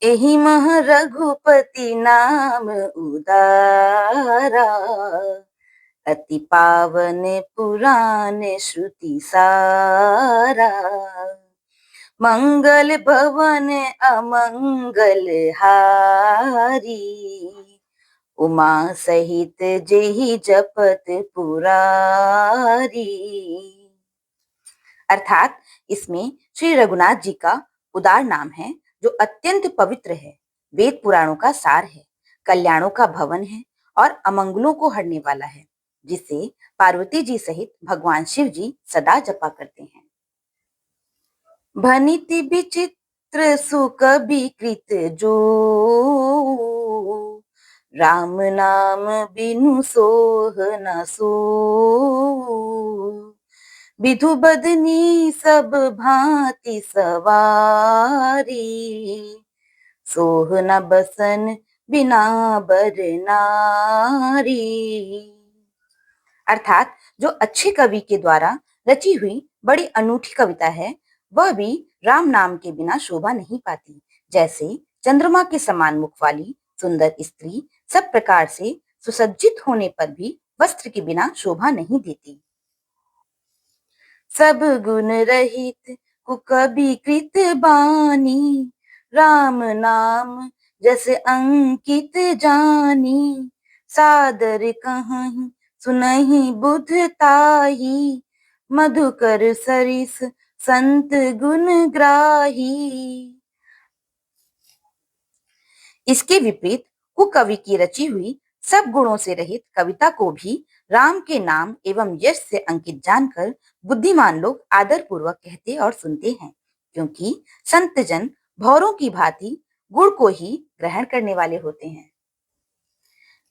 एहि मह रघुपति नाम उदारा, अति पावन पुराण श्रुति सारा। मंगल भवन अमंगल हारी, उमा सहित जेहि जपत पुरारी। अर्थात इसमें श्री रघुनाथ जी का उदार नाम है जो अत्यंत पवित्र है, वेद पुराणों का सार है, कल्याणों का भवन है और अमंगलों को हरने वाला है, जिसे पार्वती जी सहित भगवान शिव जी सदा जपा करते हैं। भनिति विचित्र सुख विकृत जो, राम नाम बिनु सोह न सो। विधु बदनी सब भांति सवारी, सोह न बसन बिना बर नारी। अर्थात जो अच्छे कवि के द्वारा रची हुई बड़ी अनूठी कविता है, वह भी राम नाम के बिना शोभा नहीं पाती। जैसे चंद्रमा के समान मुख वाली सुंदर स्त्री सब प्रकार से सुसज्जित होने पर भी वस्त्र के बिना शोभा नहीं देती। सब गुण रहित कुकबि कृत बानी, राम नाम जैसे अंकित जानी। सादर कहीं सुनहि बुध ताही, मधुकर सरिस संत गुण ग्राही। इसके विपरीत कुकवि की रची हुई सब गुणों से रहित कविता को भी राम के नाम एवं यश से अंकित जानकर बुद्धिमान लोग आदर पूर्वक कहते और सुनते हैं, क्योंकि संत जन भौरों की भांति गुण को ही ग्रहण करने वाले होते हैं।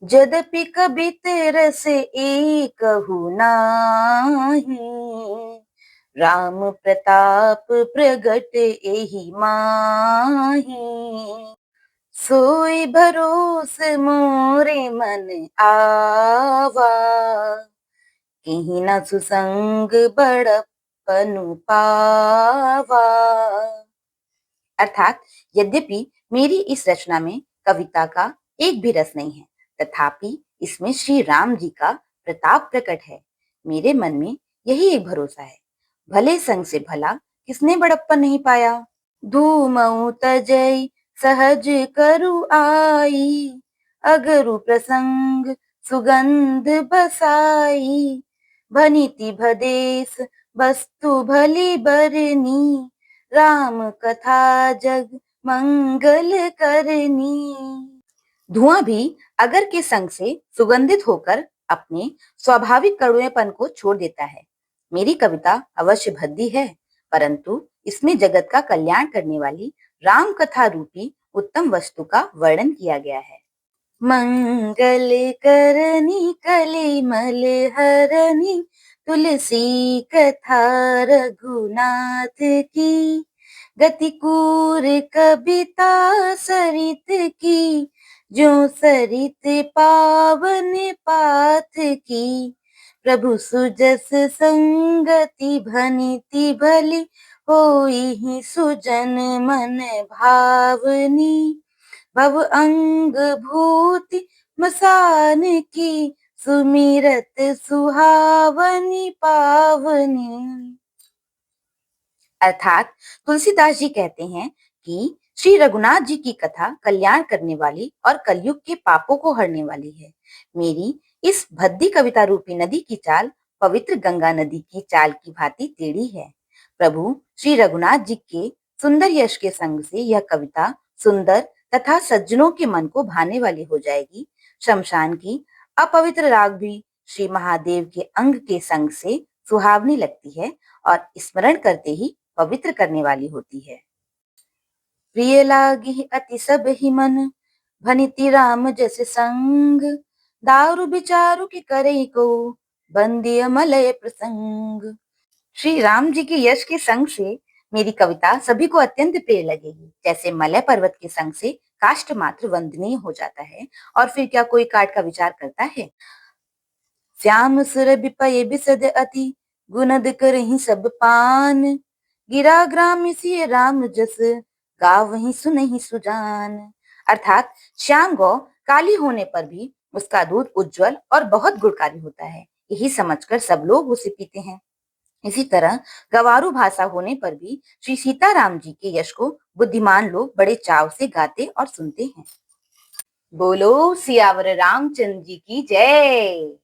यद्यपि कबित रस एकहु नाही, राम प्रताप प्रगट एहि माही। सोई भरोस मोरे मन आवा, किहि न सुसंग बड़प्पनु पावा। अर्थात यद्यपि मेरी इस रचना में कविता का एक भी रस नहीं है, तथापि इसमें श्री राम जी का प्रताप प्रकट है। मेरे मन में यही एक भरोसा है, भले संग से भला किसने बड़प्पन नहीं पाया। धूमऊ तजई सहज करु आई, अगरु प्रसंग सुगंध बसाई। भनिति भदेस वस्तु भली बरनी, राम कथा जग मंगल करनी। धुआं भी अगर के संग से सुगंधित होकर अपने स्वाभाविक कड़वेपन को छोड़ देता है। मेरी कविता अवश्य भद्दी है, परंतु इसमें जगत का कल्याण करने वाली राम कथा रूपी उत्तम वस्तु का वर्णन किया गया है। मंगल करनी कलिमल हरनी, तुलसी कथा रघुनाथ की। गतिकूर कविता सरित की, जो सरित पावन पाथ की। प्रभु सुजस संगति भनिति भली, होई सुजन मन भावनी। भव अंग भूति मसान की, सुमिरत सुहावनी पावनी। अर्थात तुलसीदास जी कहते हैं कि श्री रघुनाथ जी की कथा कल्याण करने वाली और कलयुग के पापों को हरने वाली है। मेरी इस भद्दी कविता रूपी नदी की चाल पवित्र गंगा नदी की चाल की भांति टेढ़ी है। प्रभु श्री रघुनाथ जी के सुंदर यश के संग से यह कविता सुंदर तथा सज्जनों के मन को भाने वाली हो जाएगी। शमशान की अपवित्र राग भी श्री महादेव के अंग के संग से सुहावनी लगती है और स्मरण करते ही पवित्र करने वाली होती है। प्रिय लागी अति सब ही मन, भनिति राम जैसे संग। दारु विचारु की करे को, बंदी मलय प्रसंग। श्री राम जी के यश के संग से मेरी कविता सभी को अत्यंत प्रिय लगेगी, जैसे मलय पर्वत के संग से काष्ठ मात्र वंदनीय हो जाता है, और फिर क्या कोई काट का विचार करता है। श्याम सुर बिपय बिसद अति, गुनद करहि सब पान। गिरा ग्राम सिय राम जस, गाँव वहीं सुनहि सुजान। अर्थात श्याम गौ काली होने पर भी उसका दूध उज्जवल और बहुत गुणकारी होता है। यही समझकर सब लोग उसे पीते हैं। इसी तरह गवारू भाषा होने पर भी श्री सीताराम जी के यश को बुद्धिमान लोग बड़े चाव से गाते और सुनते हैं। बोलो सियावर रामचंद्र जी की जय।